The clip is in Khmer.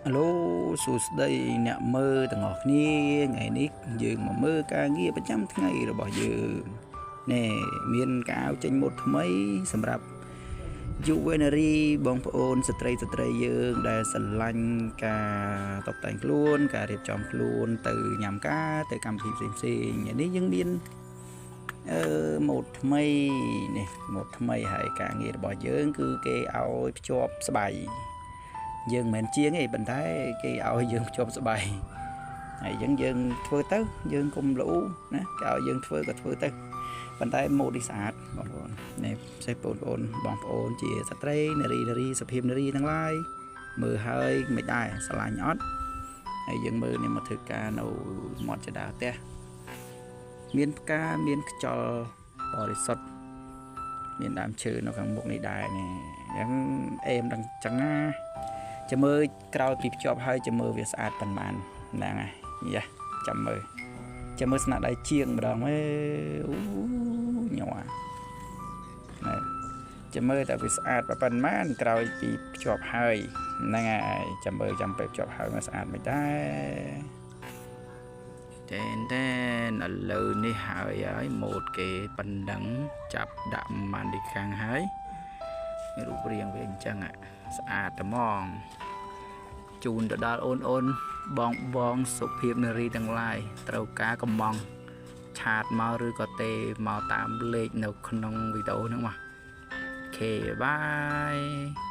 Alo សួស្តីអ្នកមើលទាំងអស់គ្នាថ្ងៃនេះយើងមកមើលការងារប្រចាំថ្ងៃរបស់យើងណែមានការអោចេញម៉ូតថ្មីសម្រាប់យុវនារីបងប្អូនស្ត្រីយើងដែលស្រឡាញ់ការតុបតែងខ្លួនការរៀបចំខ្លួនទៅញ៉ាំការទៅកម្មវិធីផ្សេងៗនេះយើងមានម៉ូតថ្មីនេះម៉ូតថ្មីហើយការងាររបស់យើងគឺគេឲ្យភ្ជាប់ស្បៃយើងមិនមែនជាងទេប៉ុន្តែគេឲ្យយើងភ្ជាប់ស្បៃហើយយើងធ្វើទៅយើងកុំលូណាគេឲ្យយើងធ្វើក៏ធ្វើទៅប៉ុន្តែម៉ូតនេះស្អាតបងប្អូននេះផ្សេងបងប្អូនជាស្ត្រីនារីសុភាពនារីទាំងឡាយមើលហើយមិនដែរស្រឡាញ់អត់ហើយយើងមើលនេះមកធ្វើការនៅមាត់ចដាផ្ទះមានផ្កាមានខ្យល់បរិសុទ្ធមានដើមឈើនៅខាងមុខនេះដែរនេះអញ្ចឹងអេមដល់ចឹងណាចាំមើលក្រោយពីភ្ជាប់ហើយចាំមើលវាស្អាតប៉ុន្មានហ្នឹងហើយយ៉ាចាំមើលស្នាដៃជាងម្ដងអេអូញ័រណាចាំមើលតែវាស្អាតប៉ុន្មានក្រោយពីភ្ជាប់ហើយហ្នឹងហើយចាំមើលចាំពេលភ្ជាប់ហើយវាស្អាតមិនដែរតែឥឡូវនេះហើយម៉ូតគេប៉ុណ្ណឹងចាប់ដាក់ម៉ាន់ទីខាងហើយរូបរាងវាអញ្ចឹងស្អាតត្មងជូនទៅដល់អូនបងសុភាពនារីទាំងឡាយត្រូវការកំងឆាតមកឬក៏ទេមកតាមលេខនៅក្នុងវីដេអូហ្នឹងមកអូខេបាយ